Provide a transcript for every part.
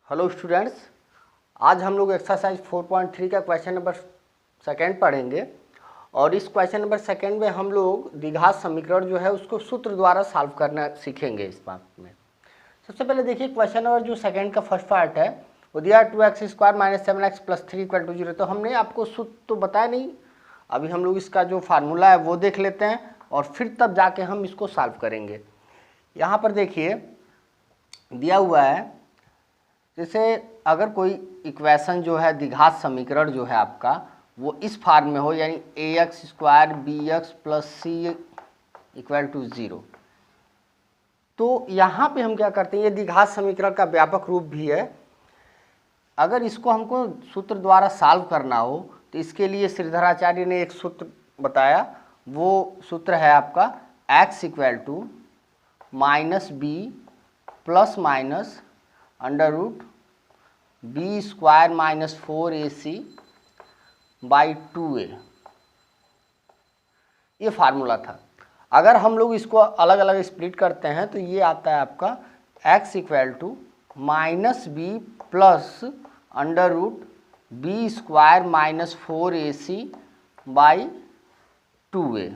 Hello students, आज हम लोग एक्सरसाइज 4.3 का क्वेश्चन नंबर सेकेंड पढ़ेंगे। और इस क्वेश्चन नंबर सेकेंड में हम लोग द्विघात समीकरण जो है उसको सूत्र द्वारा सॉल्व करना सीखेंगे। इस बात में सबसे पहले देखिए, क्वेश्चन नंबर जो सेकेंड का फर्स्ट पार्ट है वो दिया 2x² - 7x + 3 = 0। तो हमने आपको सूत्र तो बताया नहीं, अभी हम लोग इसका जो फार्मूला है वो देख लेते हैं और फिर तब जाके हम इसको सॉल्व करेंगे। यहाँ पर देखिए दिया हुआ है, जैसे अगर कोई इक्वेशन जो है द्विघात समीकरण जो है आपका वो इस फॉर्म में हो, यानी ax² bx + c = 0, तो यहाँ पे हम क्या करते हैं, ये द्विघात समीकरण का व्यापक रूप भी है। अगर इसको हमको सूत्र द्वारा सॉल्व करना हो तो इसके लिए श्रीधराचार्य ने एक सूत्र बताया। वो सूत्र है आपका x = -b + -√b² - 4ac/2a, ये फार्मूला था। अगर हम लोग इसको अलग अलग स्प्लिट करते हैं तो ये आता है आपका x = -b + √b² - 4ac/2a,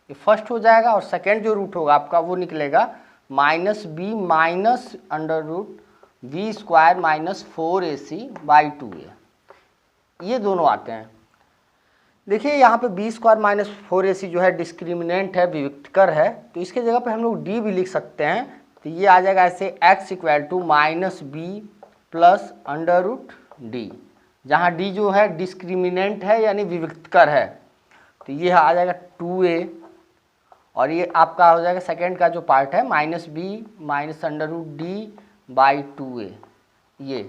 ये फर्स्ट हो जाएगा। और सेकेंड जो रूट होगा आपका वो निकलेगा -b - √b² - 4ac/2a, ये दोनों आते हैं। देखिए यहाँ पे b² - 4ac जो है डिस्क्रिमिनेंट है, विविक्तकर है, तो इसके जगह पे हम लोग d भी लिख सकते हैं। तो ये आ जाएगा ऐसे x = -b + √d, जहाँ d जो है डिस्क्रिमिनेंट है यानी विविक्तकर है, तो ये आ जाएगा 2a। और ये आपका हो जाएगा सेकेंड का जो पार्ट है -b - √d/2a, ये।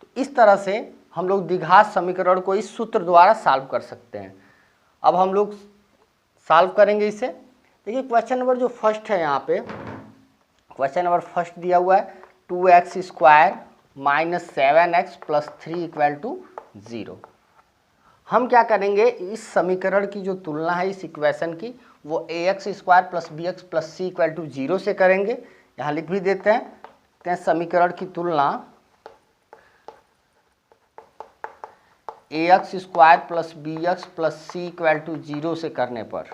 तो इस तरह से हम लोग द्विघात समीकरण को इस सूत्र द्वारा सॉल्व कर सकते हैं। अब हम लोग सॉल्व करेंगे इसे। देखिए क्वेश्चन नंबर जो फर्स्ट है, यहाँ पे क्वेश्चन नंबर फर्स्ट दिया हुआ है 2x² - 7x + 3 = 0। हम क्या करेंगे, इस समीकरण की जो तुलना है इस इक्वेशन की वो ax² + bx + c = 0 से करेंगे। यहाँ लिख भी देते हैं समीकरण की तुलना ax² + bx + c = 0 से करने पर,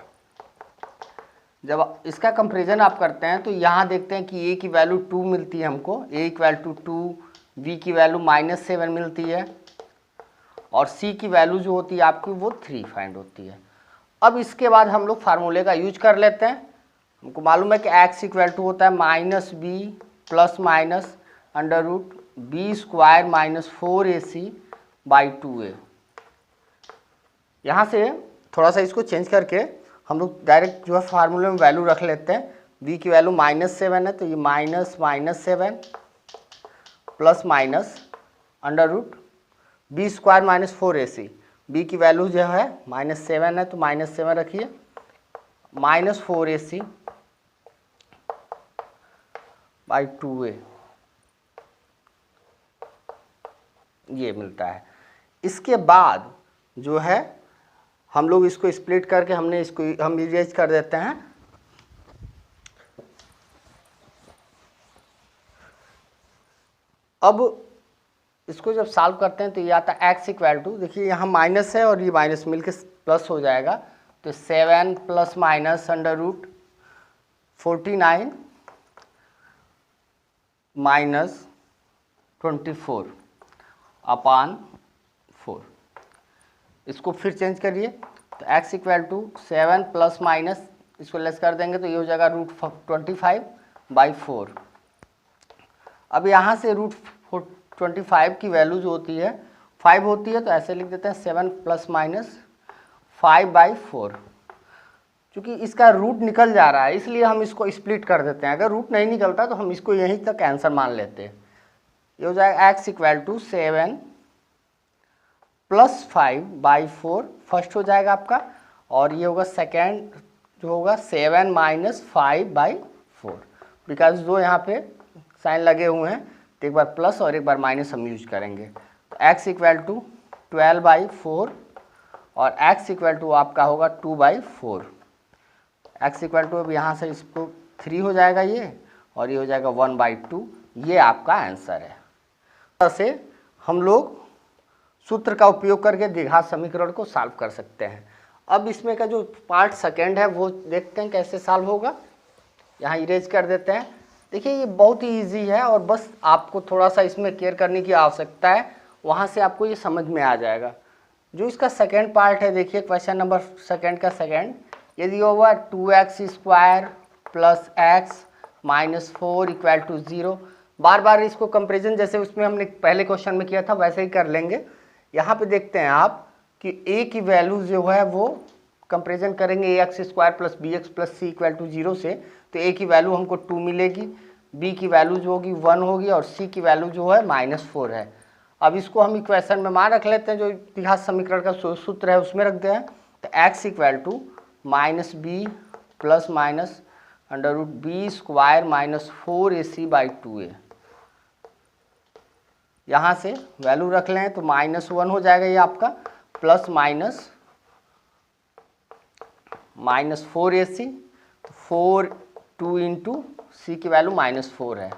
जब इसका कंपेरिजन आप करते हैं तो यहाँ देखते हैं कि a की वैल्यू 2 मिलती है हमको, a = 2, b की वैल्यू -7 मिलती है और c की वैल्यू जो होती है आपकी वो 3 फाइंड होती है। अब इसके बाद हम लोग फार्मूले का यूज कर लेते हैं। हमको मालूम है कि x = होता है -b + -√b² - 4ac/2a। यहाँ से थोड़ा सा इसको चेंज करके हम लोग डायरेक्ट जो है फार्मूले में वैल्यू रख लेते हैं। b की वैल्यू -7 है, तो ये -7 + -√b² - 4ac। b की वैल्यू जो है -7 है, तो -7 रखिए, -4ac/2a, ये मिलता है। इसके बाद जो है हम लोग इसको स्प्लिट करके हम इरेज कर देते हैं। अब इसको जब सॉल्व करते हैं तो ये आता है x = देखिए यहाँ माइनस है और ये माइनस मिलके प्लस हो जाएगा, तो 7 ± √49 - 24/4। इसको फिर चेंज करिए, तो x = 7 ± इसको लेस कर देंगे तो ये हो जाएगा √25/4। अब यहाँ से √25 की वैल्यू जो होती है 5 होती है, तो ऐसे लिख देते हैं 7 ± 5/4। क्योंकि इसका रूट निकल जा रहा है इसलिए हम इसको स्प्लिट कर देते हैं। अगर रूट नहीं निकलता तो हम इसको यहीं तक आंसर मान लेते हैं। ये हो जाएगा x = 7 + 5/4 फर्स्ट हो जाएगा आपका, और ये होगा सेकेंड जो होगा 7 - 5/4, बिकॉज जो यहाँ पे साइन लगे हुए हैं तो एक बार प्लस और एक बार माइनस हम यूज करेंगे। तो x = 12/4 और x = आपका होगा 2/4। x = अब यहाँ से इसको 3 हो जाएगा ये, और ये हो जाएगा 1/2। ये आपका आंसर है। तरह से हम लोग सूत्र का उपयोग करके द्विघात समीकरण को सॉल्व कर सकते हैं। अब इसमें का जो पार्ट सेकेंड है वो देखते हैं कैसे सॉल्व होगा। यहाँ इरेज कर देते हैं। देखिए ये बहुत ही इजी है और बस आपको थोड़ा सा इसमें केयर करने की आवश्यकता है, वहाँ से आपको ये समझ में आ जाएगा। जो इसका सेकेंड पार्ट है, देखिए क्वेश्चन नंबर सेकेंड का सेकेंड, ये दिया हुआ 2x² plus x minus 4 equal to 0। बार बार इसको कंपेरिजन जैसे उसमें हमने पहले क्वेश्चन में किया था वैसे ही कर लेंगे। यहाँ पे देखते हैं आप कि a की वैल्यू जो है वो कंपेरिजन करेंगे ax² plus bx plus c equal to 0 से, तो a की वैल्यू हमको 2 मिलेगी, b की वैल्यू जो होगी 1 होगी और c की वैल्यू जो है -4 है। अब इसको हम इक्वेशन में मान रख लेते हैं, जो द्विघात समीकरण का सूत्र है उसमें रख दें हैं। तो x equal to -b plus minus √b² minus 4ac/2a। यहाँ से वैल्यू रख लें तो -1 हो जाएगा ये आपका, प्लस माइनस -4ac, तो 4 2 इंटू सी की वैल्यू -4 है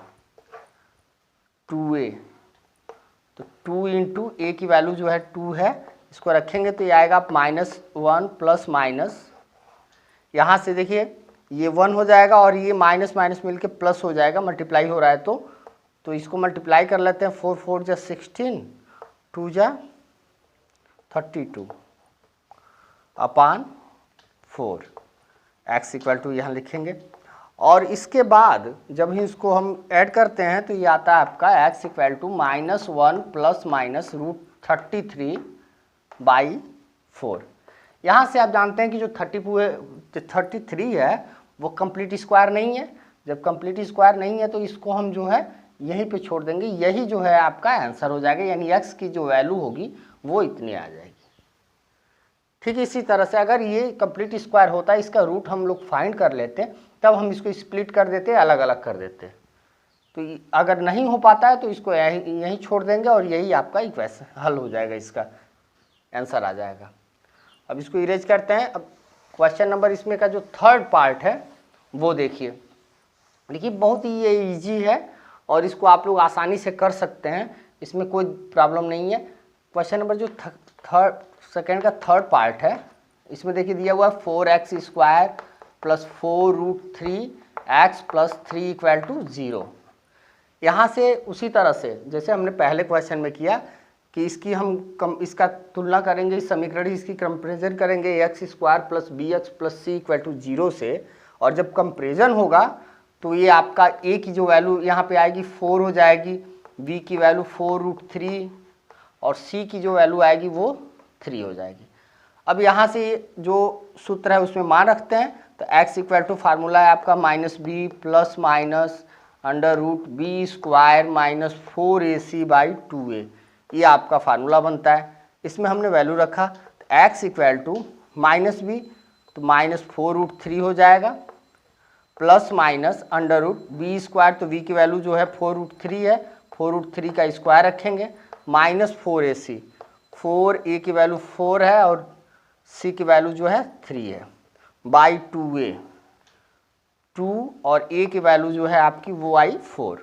2a, तो 2 इंटू ए की वैल्यू जो है 2 है, इसको रखेंगे तो ये आएगा -1 प्लस माइनस, यहाँ से देखिए ये 1 हो जाएगा और ये माइनस माइनस मिलके प्लस हो जाएगा, मल्टीप्लाई हो रहा है तो इसको मल्टीप्लाई कर लेते हैं। 4 4 जा 16, 2 जा 32 अपॉन 4, x इक्वल टू यहाँ लिखेंगे। और इसके बाद जब ही इसको हम ऐड करते हैं तो ये आता है आपका x equal to -1 plus minus √33/4। यहाँ से आप जानते हैं कि जो 33 है वो कंप्लीट स्क्वायर नहीं है। जब कंप्लीट स्क्वायर नहीं है तो इसको हम जो है यहीं पे छोड़ देंगे, यही जो है आपका आंसर हो जाएगा, यानी x की जो वैल्यू होगी वो इतनी आ जाएगी। ठीक इसी तरह से अगर ये कंप्लीट स्क्वायर होता है, इसका रूट हम लोग फाइंड कर लेते, तब हम इसको स्प्लिट कर देते, अलग अलग कर देते। तो अगर नहीं हो पाता है तो इसको यहीं छोड़ देंगे और यही आपका इक्वेशन हल हो जाएगा, इसका आंसर आ जाएगा। अब इसको इरेज करते हैं। अब क्वेश्चन नंबर इसमें का जो थर्ड पार्ट है वो देखिए। देखिए बहुत ही ये ईजी है और इसको आप लोग आसानी से कर सकते हैं, इसमें कोई प्रॉब्लम नहीं है। क्वेश्चन नंबर जो सेकेंड का थर्ड पार्ट है, इसमें देखिए दिया हुआ है 4x² plus 4√3x plus 3 equal to 0। यहाँ से उसी तरह से जैसे हमने पहले क्वेश्चन में किया कि इसकी हम इसका तुलना करेंगे, इस समीकरण इसकी कंपेरिजन करेंगे x² plus bx plus c equal to 0 से, और जब कंपेरिजन होगा तो ये आपका a की जो वैल्यू यहाँ पे आएगी 4 हो जाएगी, b की वैल्यू 4√3 और c की जो वैल्यू आएगी वो 3 हो जाएगी। अब यहाँ से जो सूत्र है उसमें मान रखते हैं, तो x इक्वल टू फार्मूला है आपका -b plus minus √b² minus 4ac/2a, ये आपका फार्मूला बनता है। इसमें हमने वैल्यू रखा, तो x इक्वल टू -b तो -4√3 हो जाएगा, प्लस माइनस √b², तो v की वैल्यू जो है 4√3 है, 4√3 का स्क्वायर रखेंगे, -4ac, 4a की वैल्यू 4 है और c की वैल्यू जो है 3 है, बाई 2a, 2 और a की वैल्यू जो है आपकी वो आई 4।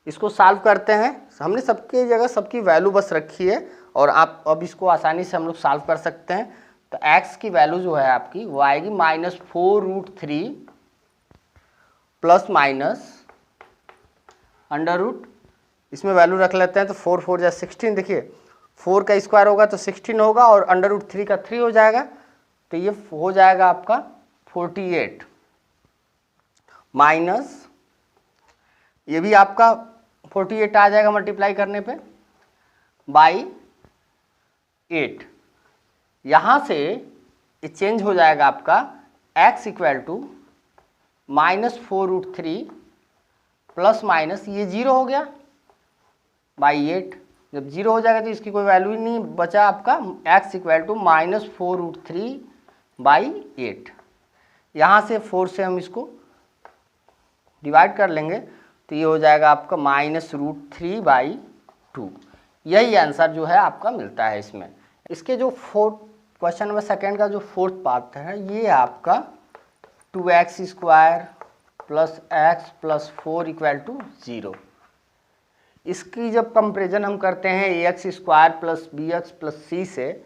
इसको सॉल्व करते हैं, हमने सबकी जगह सबकी वैल्यू बस रखी है और आप अब इसको आसानी से हम लोग सॉल्व कर सकते हैं। तो x की वैल्यू जो है आपकी वो आएगी -4√3 प्लस माइनस √ इसमें वैल्यू रख लेते हैं, तो 4 4 जा 16, देखिए 4 का स्क्वायर होगा तो 16 होगा और √3 का 3 हो जाएगा, तो ये हो जाएगा आपका 48 माइनस, ये भी आपका 48 आ जाएगा मल्टीप्लाई करने पे, बाई 8। यहाँ से ये चेंज हो जाएगा आपका x equal to -4√3 plus minus ये 0 हो गया बाई 8। जब 0 हो जाएगा तो इसकी कोई वैल्यू ही नहीं बचा आपका, x इक्वल टू -4√3 बाई 8। यहाँ से 4 से हम इसको डिवाइड कर लेंगे तो ये हो जाएगा आपका -√3/2। यही आंसर जो है आपका मिलता है इसमें। इसके जो फोर्थ क्वेश्चन नंबर सेकेंड का जो फोर्थ पार्ट है, ये आपका 2x² plus x plus 4 equal to 0। इसकी जब कंपेरिजन हम करते हैं a x square plus b x plus c से,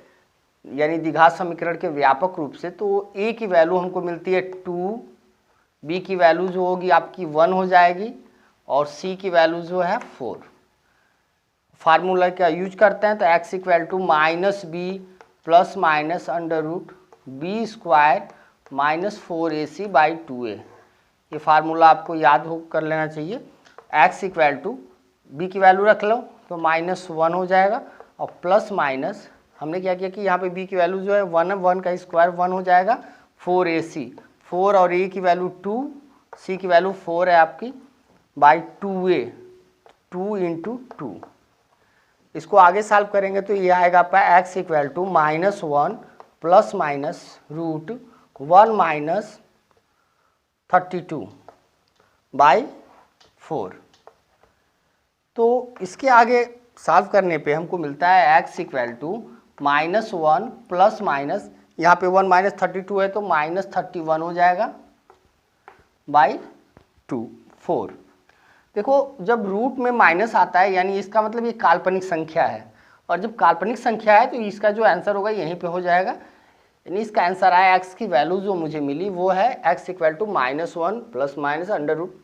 यानी द्विघात समीकरण के व्यापक रूप से, तो ए की वैल्यू हमको मिलती है 2, बी की वैल्यू जो होगी आपकी 1 हो जाएगी और सी की वैल्यू जो है 4। फार्मूला का यूज करते हैं तो x equal to minus b plus minus under root b square minus 4ac by 2a। ये फार्मूला आपको याद हो कर लेना चाहिए। एक्स इक्वल टू बी की वैल्यू रख लो तो -1 हो जाएगा और प्लस माइनस हमने क्या किया कि यहाँ पे बी की वैल्यू जो है 1 है, 1 का स्क्वायर 1 हो जाएगा, 4ac, 4 और ए की वैल्यू 2, सी की वैल्यू 4 है आपकी, बाई 2a, 2 इंटू 2। इसको आगे सॉल्व करेंगे तो ये आएगा आपका x equal to -1 plus minus root 1 minus 32 by 4। तो इसके आगे सॉल्व करने पे हमको मिलता है x equal to -1 plus minus, यहाँ पे 1 माइनस 32 है तो -31 हो जाएगा बाई 4। देखो जब रूट में माइनस आता है यानी इसका मतलब ये काल्पनिक संख्या है, और जब काल्पनिक संख्या है तो इसका जो आंसर होगा यहीं पे हो जाएगा। यानी इसका आंसर आया, एक्स की वैल्यू जो मुझे मिली वो है x equal to -1 plus minus under root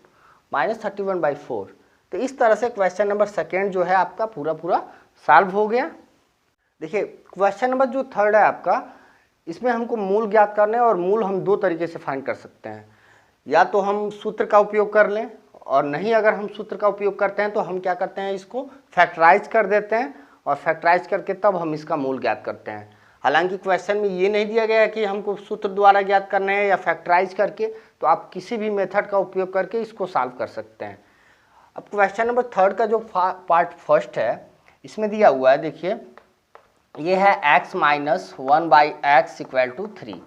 -31 by 4। तो इस तरह से क्वेश्चन नंबर सेकेंड जो है आपका पूरा सॉल्व हो गया। देखिए क्वेश्चन नंबर जो थर्ड है आपका, इसमें हमको मूल ज्ञात करने हैं और मूल हम दो तरीके से फाइंड कर सकते हैं। या तो हम सूत्र का उपयोग कर लें, और नहीं अगर हम सूत्र का उपयोग करते हैं तो हम क्या करते हैं, इसको फैक्टराइज कर देते हैं और फैक्टराइज करके तब हम इसका मूल ज्ञात करते हैं। हालांकि क्वेश्चन में ये नहीं दिया गया है कि हमको सूत्र द्वारा ज्ञात करना है या फैक्टराइज करके, तो आप किसी भी मेथड का उपयोग करके इसको सॉल्व कर सकते हैं। अब क्वेश्चन नंबर थर्ड का जो पार्ट फर्स्ट है, इसमें दिया हुआ है, देखिए ये है x minus 1 by x equal to 3।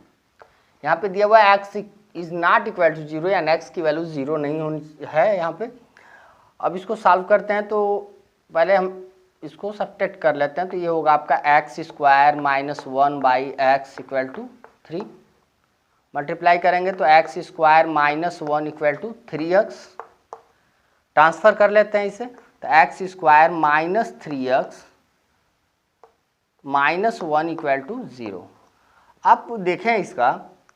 यहाँ पे दिया हुआ है x is not equal to 0, यानी x की वैल्यू 0 नहीं होनी है यहाँ पे। अब इसको सॉल्व करते हैं तो पहले हम इसको सब्ट्रैक्ट कर लेते हैं, तो ये होगा आपका x square minus 1 by x equal to 3। Multiply करेंगे तो x square minus 1 equal to 3x। Transfer कर लेते हैं इसे, तो x square minus 3x minus 1 equal to 0। आप देखें इसका,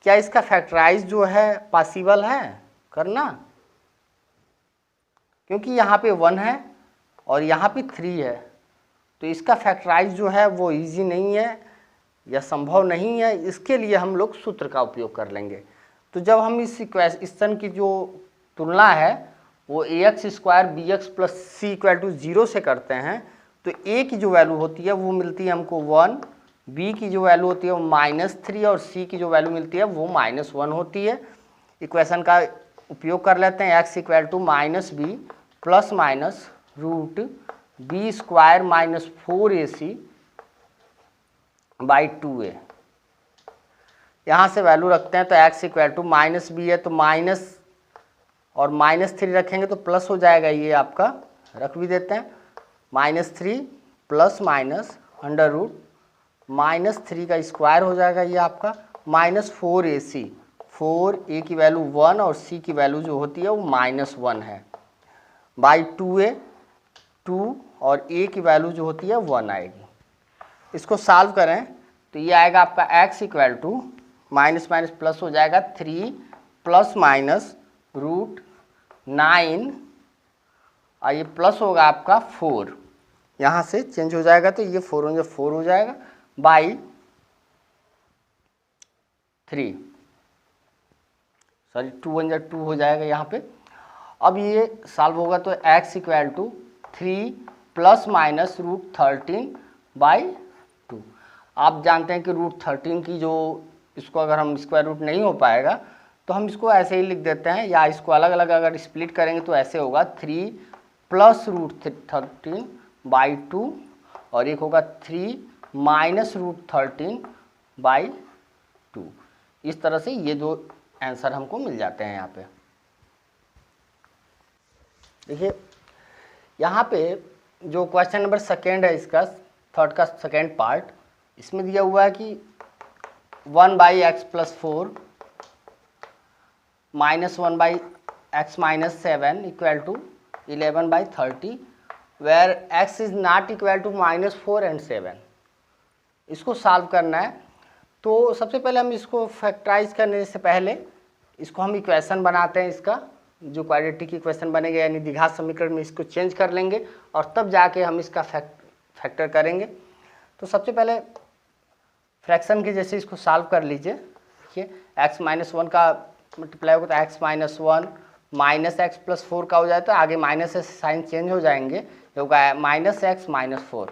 क्या इसका फैक्टराइज जो है पॉसिबल है करना, क्योंकि यहाँ पे 1 है और यहाँ पे 3 है, तो इसका फैक्टराइज जो है वो इजी नहीं है या संभव नहीं है। इसके लिए हम लोग सूत्र का उपयोग कर लेंगे। तो जब हम इस क्वेश्चन की जो तुलना है वो a x square b x plus c equal to 0 से करते हैं, तो ए की जो वैल्यू होती है वो मिलती है हमको 1, बी की जो वैल्यू होती है वो -3 और सी की जो वैल्यू मिलती है वो -1 होती है। इक्वेशन का उपयोग कर लेते हैं, x equal to minus b plus minus root b square minus 4ac by 2a। यहाँ से वैल्यू रखते हैं तो x equal to minus b है तो माइनस और -3 रखेंगे तो प्लस हो जाएगा, ये आपका रख भी देते हैं, -3 प्लस माइनस अंडर रूट -3 का स्क्वायर हो जाएगा, ये आपका -4ac। 4a की वैल्यू 1 और c की वैल्यू जो होती है वो -1 है, बाई 2a, 2 और a की वैल्यू जो होती है 1 आएगी। इसको सॉल्व करें तो ये आएगा आपका x equal to minus minus plus हो जाएगा 3 प्लस माइनस रूट 9 और ये प्लस होगा आपका 4, यहाँ से चेंज हो जाएगा तो ये 4 हो जाएगा बाई 3, सॉरी 2 हो जाएगा यहाँ पे। अब ये सॉल्व होगा तो x equal to 3 plus minus root 13 by 2। आप जानते हैं कि रूट 13 की जो, इसको अगर हम स्क्वायर रूट नहीं हो पाएगा तो हम इसको ऐसे ही लिख देते हैं, या इसको अलग अलग अगर स्प्लिट करेंगे तो ऐसे होगा 3 प्लस रूट 13 बाई 2 और एक होगा 3 माइनस रूट 13 बाई 2। इस तरह से ये दो आंसर हमको मिल जाते हैं। यहाँ पे देखिए, यहाँ पे जो क्वेश्चन नंबर सेकेंड है, इसका थर्ड का सेकेंड पार्ट, इसमें दिया हुआ है कि 1 by x plus 4 minus 1 by x minus 7 equal to 11 by 30 where x is not equal to -4 and 7। इसको सॉल्व करना है। तो सबसे पहले हम इसको फैक्टराइज करने से पहले इसको हम इक्वेशन बनाते हैं। इसका जो क्वाड्रेटिक इक्वेशन बनेगा यानी द्विघात समीकरण में इसको चेंज कर लेंगे और तब जाके हम इसका फैक्टर करेंगे। तो सबसे पहले फ्रैक्शन के जैसे इसको सॉल्व कर लीजिए। देखिए x-1 का मल्टीप्लाई होगा तो x-1 माइनस एक्स प्लस 4 का हो जाए तो आगे माइनस से साइन चेंज हो जाएंगे। ये होगा -x-4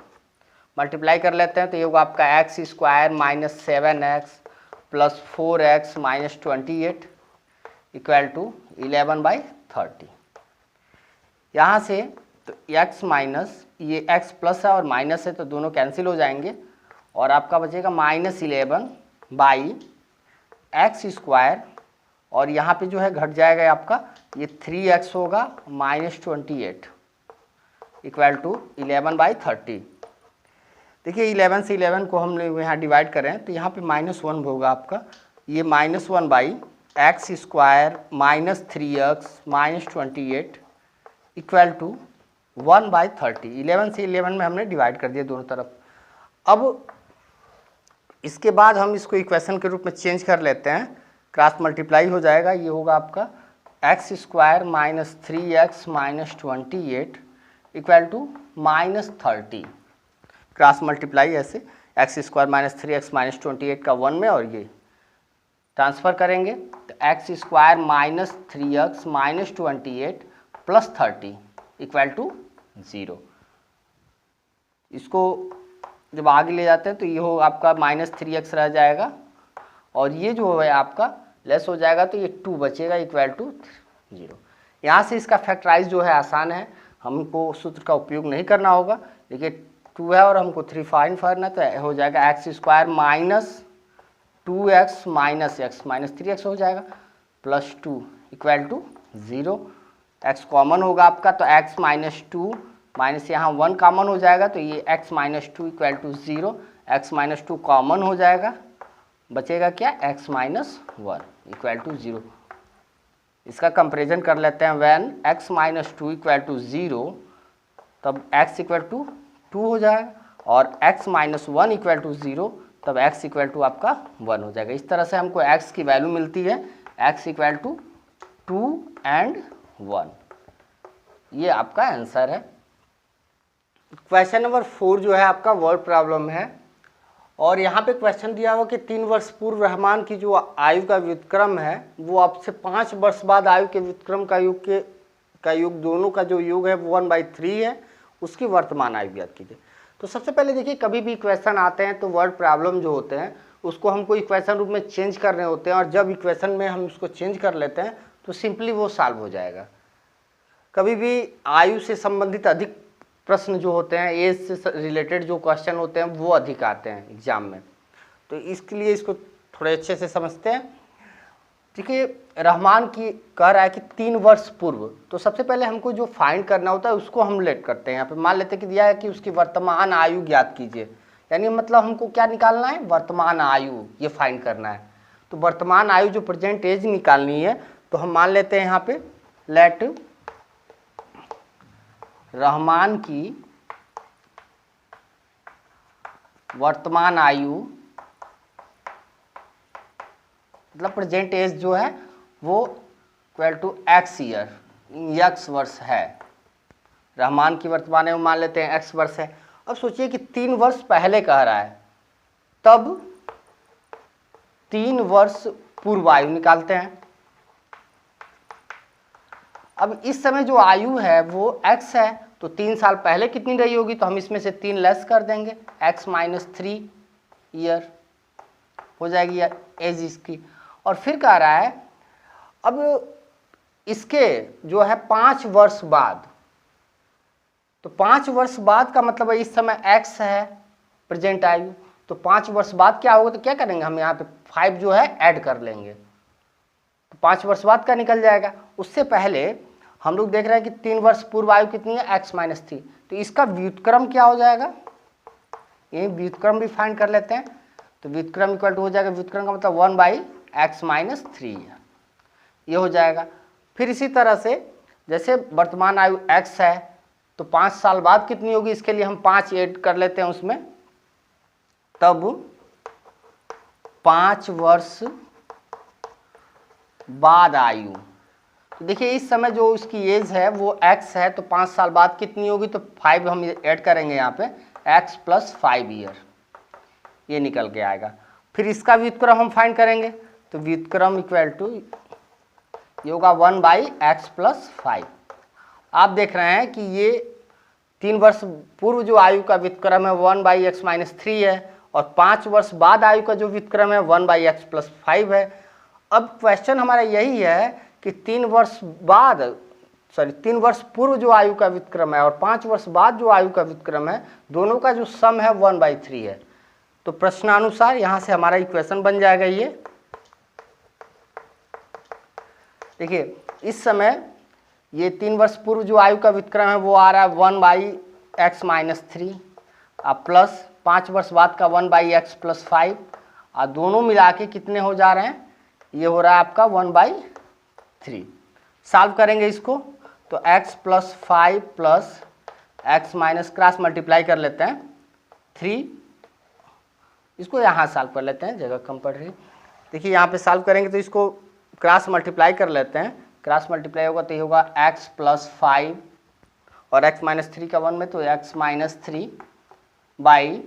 मल्टीप्लाई कर लेते हैं तो ये होगा आपका x² -7x plus 4x -28 equal to 11/30। यहाँ से तो x माइनस ये x प्लस है और माइनस है तो दोनों कैंसिल हो जाएंगे और आपका बचेगा -11/x² और यहाँ पे जो है घट जाएगा आपका ये 3x होगा -28 इक्वल टू 11/30। देखिए 11 से 11 को हम लोग यहाँ डिवाइड करें तो यहाँ पे -1 होगा आपका ये -1/x² -3x -28 इक्वल टू 1/30। 11 से 11 में हमने डिवाइड कर दिया दोनों तरफ। अब इसके बाद हम इसको इक्वेशन के रूप में चेंज कर लेते हैं। क्रॉस मल्टीप्लाई हो जाएगा। ये होगा आपका x² -3x -28 equal to -30। Cross multiply ऐसे x² -3x -28 का 1 में और ये ट्रांसफ़र करेंगे तो x² -3x -28 plus 30 equal to 0। इसको जब आगे ले जाते हैं तो ये हो आपका -3x रह जाएगा और ये जो है आपका लेस हो जाएगा तो ये 2 बचेगा इक्वल टू 0। यहाँ से इसका फैक्टराइज जो है आसान है, हमको सूत्र का उपयोग नहीं करना होगा। देखिए 2 है और हमको 3 फाइंड करना तो हो जाएगा x² -2x -x -3x हो जाएगा plus 2 equal to 0। x common होगा आपका तो x -2 माइनस यहाँ 1 कॉमन हो जाएगा तो ये x -2 equal to 0। x -2 common हो जाएगा बचेगा क्या x -1 इक्वल टू 0। इसका कंपेरिजन कर लेते हैं। व्हेन x -2 इक्वल टू 0 तब x इक्वल टू 2 हो जाएगा और x -1 इक्वल टू 0 तब x इक्वल टू आपका 1 हो जाएगा। इस तरह से हमको x की वैल्यू मिलती है x इक्वल टू 2 एंड 1। ये आपका आंसर है। क्वेश्चन नंबर 4 जो है आपका वर्ड प्रॉब्लम है और यहाँ पे क्वेश्चन दिया हुआ कि 3 वर्ष पूर्व रहमान की जो आयु का व्युत्क्रम है वो आपसे 5 वर्ष बाद आयु के व्युत्क्रम का योग दोनों का जो योग है वो 1/3 है। उसकी वर्तमान आयु ज्ञात कीजिए। तो सबसे पहले देखिए कभी भी इक्वेशन आते हैं तो वर्ड प्रॉब्लम जो होते हैं उसको हमको इक्वेशन रूप में चेंज करने होते हैं और जब इक्वेशन में हम उसको चेंज कर लेते हैं तो सिंपली वो सॉल्व हो जाएगा। कभी भी आयु से संबंधित अधिक प्रश्न जो होते हैं, एज से रिलेटेड जो क्वेश्चन होते हैं वो अधिक आते हैं एग्जाम में, तो इसके लिए इसको थोड़े अच्छे से समझते हैं। देखिए रहमान की कह रहा है कि 3 वर्ष पूर्व, तो सबसे पहले हमको जो फाइंड करना होता है उसको हम लेट करते हैं। यहाँ पे मान लेते हैं कि दिया है कि उसकी वर्तमान आयु ज्ञात कीजिए, यानी मतलब हमको क्या निकालना है, वर्तमान आयु, ये फाइंड करना है। तो वर्तमान आयु जो प्रेजेंट एज निकालनी है तो हम मान लेते हैं यहाँ पे लेट रहमान की वर्तमान आयु मतलब प्रेजेंट एज जो है वो equal to x year, x वर्ष है। रहमान की वर्तमान आयु मान लेते हैं x वर्ष है। अब सोचिए कि 3 वर्ष पहले कह रहा है, तब 3 वर्ष पूर्व आयु निकालते हैं। अब इस समय जो आयु है वो x है, तो 3 साल पहले कितनी रही होगी, तो हम इसमें से 3 लेस कर देंगे, x -3 ईयर हो जाएगी एज इसकी। और फिर कह रहा है अब इसके जो है 5 वर्ष बाद, तो 5 वर्ष बाद का मतलब इस समय x है प्रेजेंट आयु, तो 5 वर्ष बाद क्या होगा, तो क्या करेंगे हम यहाँ पे 5 जो है ऐड कर लेंगे, तो 5 वर्ष बाद का निकल जाएगा। उससे पहले हम लोग देख रहे हैं कि 3 वर्ष पूर्व आयु कितनी है, x -3, तो इसका व्युत्क्रम क्या हो जाएगा, ये व्युत्क्रम भी फाइंड कर लेते हैं। तो व्युत्क्रम इक्वल टू हो जाएगा, व्युत्क्रम का मतलब 1/x -3 है, ये हो जाएगा। फिर इसी तरह से जैसे वर्तमान आयु x है तो 5 साल बाद कितनी होगी, इसके लिए हम 5 ऐड कर लेते हैं उसमें, तब 5 वर्ष बाद आयु। तो देखिए इस समय जो उसकी एज है वो x है, तो 5 साल बाद कितनी होगी, तो 5 हम ऐड करेंगे यहाँ पे, x + 5 ईयर, ये निकल के आएगा। फिर इसका व्युत्क्रम हम फाइंड करेंगे, तो व्युत्क्रम इक्वल टू ये होगा 1/x + 5। आप देख रहे हैं कि ये 3 वर्ष पूर्व जो आयु का व्युत्क्रम है 1/x - 3 है, और 5 वर्ष बाद आयु का जो व्युत्क्रम है 1/x + 5 है। अब क्वेश्चन हमारा यही है कि 3 वर्ष पूर्व जो आयु का व्युत्क्रम है और 5 वर्ष बाद जो आयु का व्युत्क्रम है, दोनों का जो सम है 1/3 है। तो प्रश्नानुसार यहाँ से हमारा इक्वेशन बन जाएगा ये। देखिए इस समय ये 3 वर्ष पूर्व जो आयु का व्युत्क्रम है वो आ रहा है 1/x - 3 प्लस 5 वर्ष बाद का 1/x + 5, और दोनों मिला के कितने हो जा रहे हैं, ये हो रहा है आपका 1/3। सॉल्व करेंगे इसको, तो x + 5 + x - क्रॉस मल्टीप्लाई कर लेते हैं 3, इसको यहाँ सॉल्व कर लेते हैं, जगह कम पड़ रही। देखिए यहाँ पे सॉल्व करेंगे तो इसको क्रॉस मल्टीप्लाई कर लेते हैं, क्रॉस मल्टीप्लाई होगा तो ये होगा x + 5 और x - 3 का 1 में, तो x - 3 बाई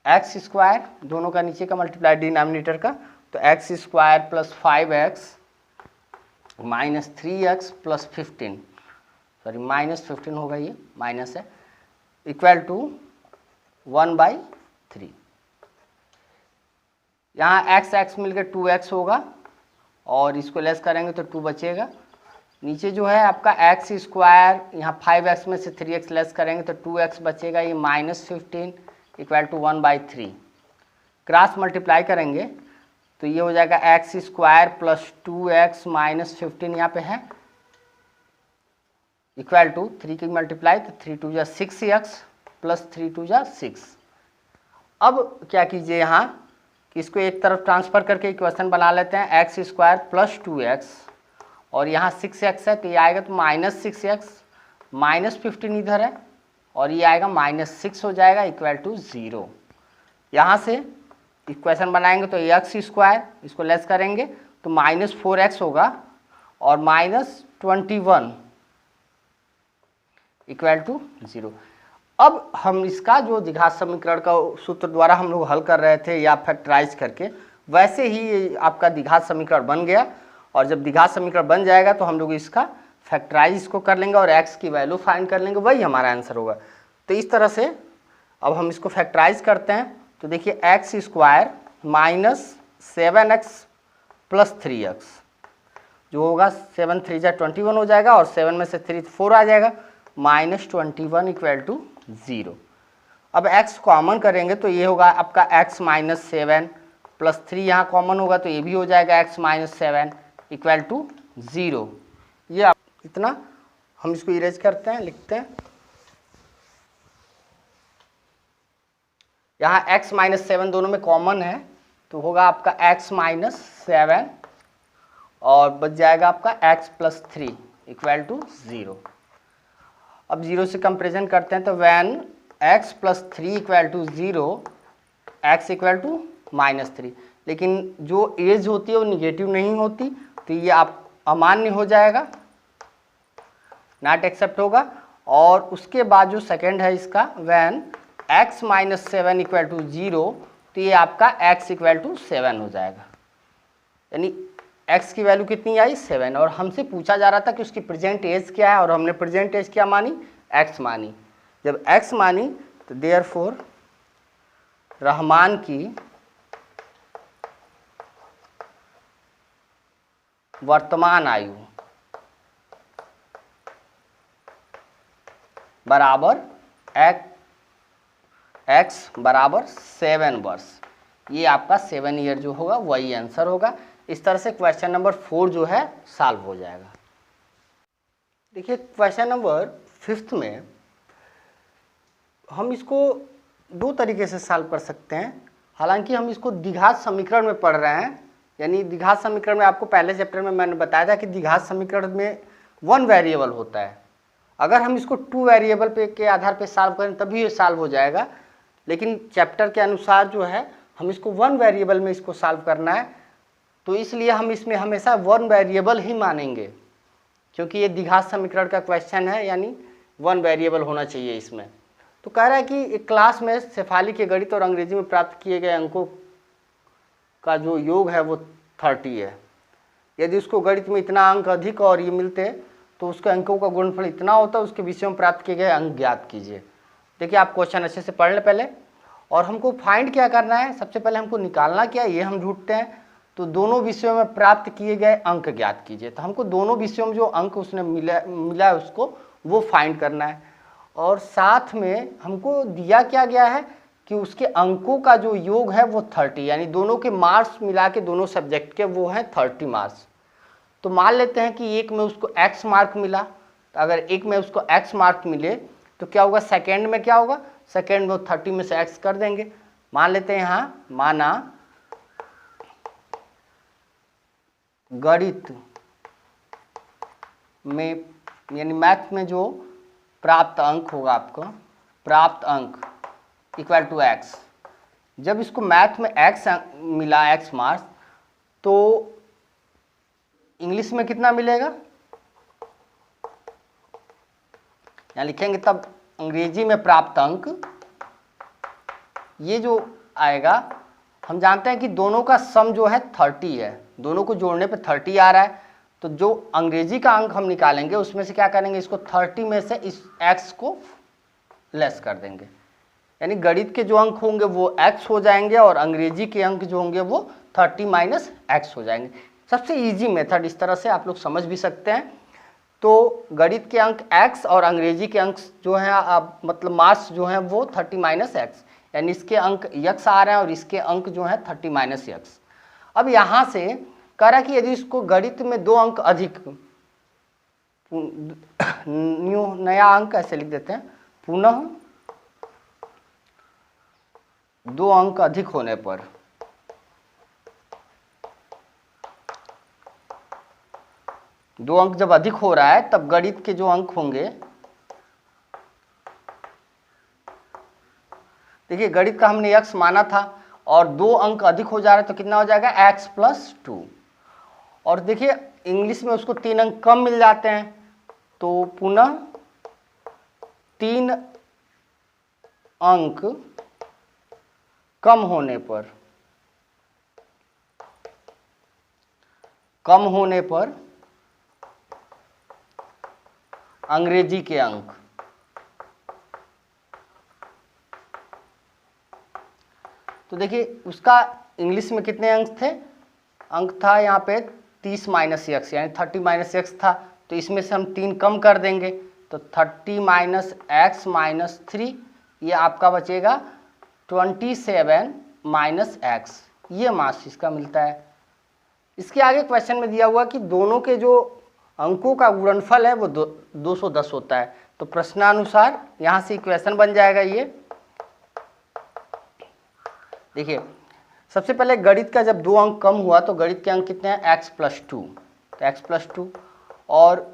x², दोनों का नीचे का मल्टीप्लाई डिनोमिनेटर का, तो x² + 5x - 3x + 15, सॉरी -15 होगा, ये माइनस है, इक्वल टू 1/3। यहाँ x मिलकर 2x होगा, और इसको लेस करेंगे तो 2 बचेगा। नीचे जो है आपका x², यहाँ 5x में से 3x लेस करेंगे तो 2x बचेगा, ये -15 इक्वल टू 1/3। क्रॉस मल्टीप्लाई करेंगे तो ये हो जाएगा x² + 2x - 15 यहाँ पे है, इक्वल टू 3 की मल्टीप्लाई, तो 3 × 2 = 6x + 3 × 2 = 6। अब क्या कीजिए यहाँ कि इसको एक तरफ ट्रांसफ़र करके इक्वेशन बना लेते हैं, x² + 2x, और यहाँ 6x है तो ये आएगा तो -6x, -15 इधर है और ये आएगा -6 हो जाएगा, इक्वल टू 0। यहाँ से इक्वेशन बनाएंगे तो x², इसको लेस करेंगे तो -4x होगा, और -21 इक्वल टू 0। अब हम इसका जो द्विघात समीकरण का सूत्र द्वारा हम लोग हल कर रहे थे या फैक्टराइज करके, वैसे ही ये आपका द्विघात समीकरण बन गया। और जब द्विघात समीकरण बन जाएगा तो हम लोग इसका फैक्टराइज इसको कर लेंगे और x की वैल्यू फाइंड कर लेंगे, वही हमारा आंसर होगा। तो इस तरह से अब हम इसको फैक्टराइज करते हैं, तो देखिए x² - 7x + 3x जो होगा 7 × 3 = 21 हो जाएगा, और 7 में से 3 4 आ जाएगा, -21 इक्वल टू 0। अब x कॉमन करेंगे तो ये होगा आपका x - 7 + 3, यहाँ कॉमन होगा तो ये भी हो जाएगा x - 7 इक्वल टू 0। ये आप इतना हम इसको इरेज करते हैं, लिखते हैं, यहाँ x - 7 दोनों में कॉमन है तो होगा आपका x - 7 और बच जाएगा आपका x + 3 इक्वल टू 0। अब 0 से कंपेरिजन करते हैं तो when x + 3 equal to 0, x equal to -3, लेकिन जो एज होती है वो निगेटिव नहीं होती, तो ये आप अमान्य हो जाएगा, नॉट एक्सेप्ट होगा। और उसके बाद जो सेकंड है इसका when x - 7 इक्वल टू 0, तो ये आपका x इक्वल टू 7 हो जाएगा, यानी x की वैल्यू कितनी आई 7, और हमसे पूछा जा रहा था कि उसकी प्रेजेंट एज क्या है, और हमने प्रेजेंट एज क्या मानी, x मानी। जब x मानी तो देयरफॉर रहमान की वर्तमान आयु बराबर x बराबर 7 वर्ष, ये आपका 7 ईयर जो होगा वही आंसर होगा। इस तरह से क्वेश्चन नंबर 4 जो है सॉल्व हो जाएगा। देखिए क्वेश्चन नंबर 5 में हम इसको 2 तरीके से सॉल्व कर सकते हैं। हालांकि हम इसको द्विघात समीकरण में पढ़ रहे हैं, यानी द्विघात समीकरण में आपको पहले चैप्टर में मैंने बताया था कि द्विघात समीकरण में 1 वेरिएबल होता है। अगर हम इसको 2 वेरिएबल पे के आधार पे सॉल्व करें तभी ये सॉल्व हो जाएगा, लेकिन चैप्टर के अनुसार जो है हम इसको 1 वेरिएबल में इसको सॉल्व करना है, तो इसलिए हम इसमें हमेशा 1 वेरिएबल ही मानेंगे, क्योंकि ये द्विघात समीकरण का क्वेश्चन है, यानी 1 वेरिएबल होना चाहिए इसमें। तो कह रहा है कि एक क्लास में शेफाली के गणित और अंग्रेजी में प्राप्त किए गए अंकों का जो योग है वो 30 है। यदि उसको गणित में इतना अंक अधिक और ये मिलते तो उसके अंकों का गुणनफल इतना होता, उसके विषयों में प्राप्त किए गए अंक ज्ञात कीजिए। देखिए आप क्वेश्चन अच्छे से पढ़ लें पहले, और हमको फाइंड क्या करना है, सबसे पहले हमको निकालना क्या है, ये हम ढूंढते हैं। तो दोनों विषयों में प्राप्त किए गए अंक ज्ञात कीजिए। तो हमको दोनों विषयों में जो अंक उसने मिला है उसको वो फाइंड करना है, और साथ में हमको दिया क्या गया है कि उसके अंकों का जो योग है वो 30, यानी दोनों के मार्क्स मिला के दोनों सब्जेक्ट के वो हैं 30 मार्क्स। तो मान लेते हैं कि एक में उसको x मार्क मिला, तो अगर एक में उसको x मार्क मिले तो क्या होगा, सेकेंड में क्या होगा, सेकेंड में 30 में से x कर देंगे। मान लेते हैं यहाँ, माना गणित में यानी मैथ में जो प्राप्त अंक होगा आपको, प्राप्त अंक इक्वल टू x। जब इसको मैथ में x मिला, x मार्क्स, तो इंग्लिश में कितना मिलेगा, यहाँ लिखेंगे तब अंग्रेजी में प्राप्त अंक, ये जो आएगा, हम जानते हैं कि दोनों का सम जो है 30 है, दोनों को जोड़ने पे 30 आ रहा है। तो जो अंग्रेजी का अंक हम निकालेंगे उसमें से क्या करेंगे, इसको 30 में से इस x को लेस कर देंगे, यानी गणित के जो अंक होंगे वो x हो जाएंगे और अंग्रेजी के अंक जो होंगे वो 30 माइनस x हो जाएंगे। सबसे इजी मेथड, इस तरह से आप लोग समझ भी सकते हैं। तो गणित के अंक x और अंग्रेजी के अंक जो हैं मतलब मार्क्स जो हैं वो 30 माइनस x, यानी इसके अंक x आ रहे हैं और इसके अंक जो हैं 30 माइनस x। अब यहाँ से कह रहा है कि यदि इसको गणित में 2 अंक अधिक, न्यू नया अंक ऐसे लिख देते हैं, पुनः 2 अंक अधिक होने पर, दो अंक जब अधिक हो रहा है तब गणित के जो अंक होंगे, देखिए गणित का हमने x माना था और 2 अंक अधिक हो जा रहा है तो कितना हो जाएगा, x प्लस 2। और देखिए इंग्लिश में उसको 3 अंक कम मिल जाते हैं, तो पुनः 3 अंक कम होने पर अंग्रेजी के अंक, तो देखिए उसका इंग्लिश में कितने अंक थे, अंक था यहाँ पे 30 माइनस x, यानी 30 माइनस x था, तो इसमें से हम 3 कम कर देंगे, तो 30 माइनस x माइनस 3, ये आपका बचेगा 27 माइनस x, ये मार्क्स इसका मिलता है। इसके आगे क्वेश्चन में दिया हुआ कि दोनों के जो अंकों का गुणनफल है वो 210 होता है, तो प्रश्नानुसार यहाँ से इक्वेशन बन जाएगा ये। देखिए सबसे पहले गणित का जब 2 अंक कम हुआ तो गणित के अंक कितने हैं, x प्लस 2, तो x प्लस 2, और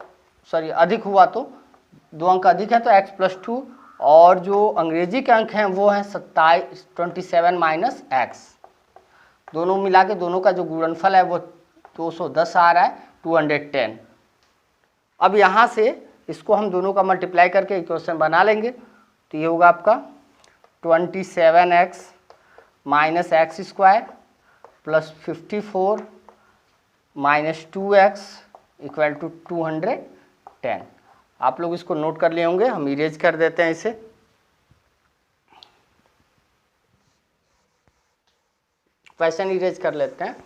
सॉरी अधिक हुआ तो 2 अंक अधिक है तो x प्लस 2, और जो अंग्रेजी के अंक हैं वो हैं 27 माइनस x, दोनों मिला के दोनों का जो गुणनफल है वो 210 आ रहा है, 210। अब यहाँ से इसको हम दोनों का मल्टीप्लाई करके इक्वेशन बना लेंगे, तो ये होगा आपका 27x minus x square plus 54 minus 2x equal to 210। आप लोग इसको नोट कर लिए होंगे, हम इरेज कर देते हैं इसे। क्वेश्चन इरेज कर लेते हैं।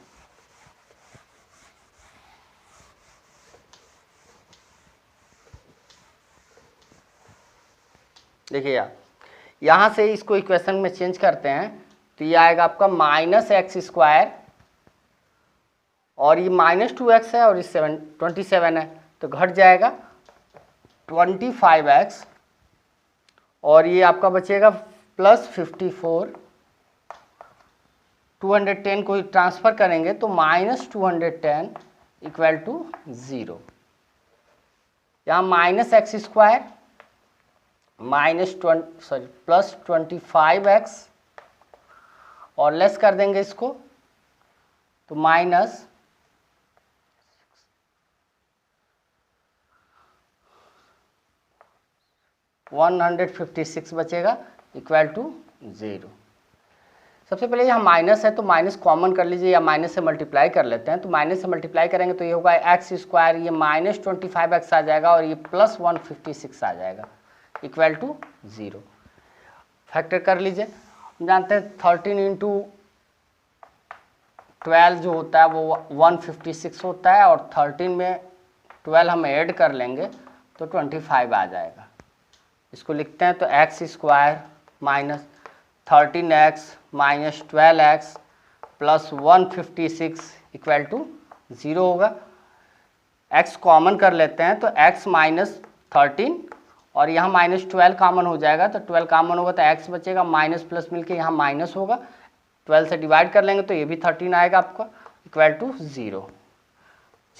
देखिए यार, यहाँ से इसको इक्वेशन में चेंज करते हैं तो ये आएगा आपका माइनस एक्स स्क्वायर, और ये माइनस 2x है और ये 27 है, तो घट जाएगा 25x, और ये आपका बचेगा प्लस 54, 210 को ट्रांसफर करेंगे तो माइनस 210 इक्वल टू 0। यहाँ minus x square plus 25x और लेस कर देंगे इसको, तो माइनस 156 बचेगा इक्वल टू 0। सबसे पहले यहाँ माइनस है तो माइनस कॉमन कर लीजिए या माइनस से मल्टीप्लाई कर लेते हैं। तो माइनस से मल्टीप्लाई करेंगे तो ये होगा एक्स स्क्वायर, ये माइनस 25x आ जाएगा और ये प्लस 156 आ जाएगा इक्वल टू 0। फैक्टर कर लीजिए। जानते हैं 13 इंटू 12 जो होता है वो 156 होता है और 13 में 12 हम ऐड कर लेंगे तो 25 आ जाएगा। इसको लिखते हैं तो x square minus 13x minus 12x plus 156 equal to 0 होगा। x कॉमन कर लेते हैं तो x माइनस 13 और यहाँ माइनस 12 कॉमन हो जाएगा, तो 12 कॉमन होगा तो x बचेगा, माइनस प्लस मिलके यहाँ माइनस होगा, 12 से डिवाइड कर लेंगे तो ये भी 13 आएगा आपका इक्वल टू 0।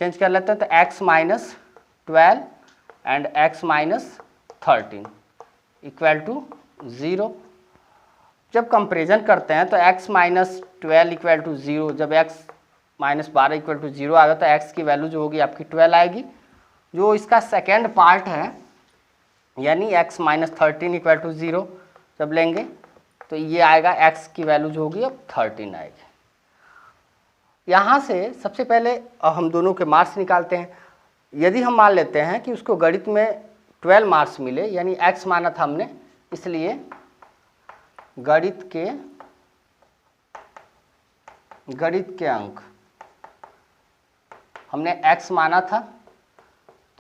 चेंज कर लेते हैं तो x minus 12 and x minus 13 equal to 0। जब कंपेरिजन करते हैं तो x माइनस 12 इक्वल टू 0, जब x माइनस 12 इक्वल टू 0 आएगा तो x की वैल्यू जो होगी आपकी 12 आएगी। जो इसका सेकेंड पार्ट है यानी x माइनस 13 इक्वल टू 0 जब लेंगे तो ये आएगा, x की वैल्यू जो होगी अब 13 आएगी। यहाँ से सबसे पहले हम दोनों के मार्क्स निकालते हैं। यदि हम मान लेते हैं कि उसको गणित में 12 मार्क्स मिले यानी x माना था हमने, इसलिए गणित के अंक हमने x माना था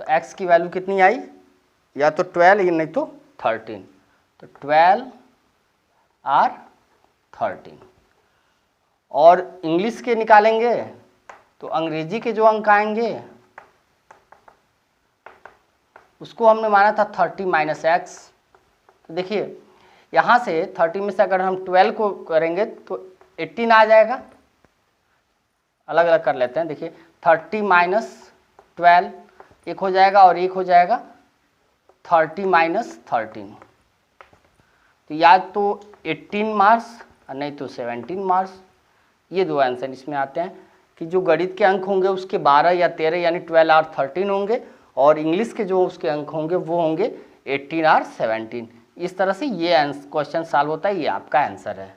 तो x की वैल्यू कितनी आई, या तो 12 या नहीं तो 13, तो 12 और 13। और इंग्लिश के निकालेंगे तो अंग्रेजी के जो अंक आएंगे उसको हमने माना था 30 माइनस एक्स। तो देखिए यहाँ से 30 में से अगर हम 12 को करेंगे तो 18 आ जाएगा। अलग अलग कर लेते हैं। देखिए 30 माइनस 12 एक हो जाएगा और एक हो जाएगा 30 माइनस 13। तो या तो 18 मार्क्स और नहीं तो 17 मार्क्स। ये दो आंसर इसमें आते हैं कि जो गणित के अंक होंगे उसके 12 या 13 यानी 12 और 13 होंगे और इंग्लिश के जो उसके अंक होंगे वो होंगे 18 और 17। इस तरह से ये क्वेश्चन सॉल्व होता है। ये आपका आंसर है।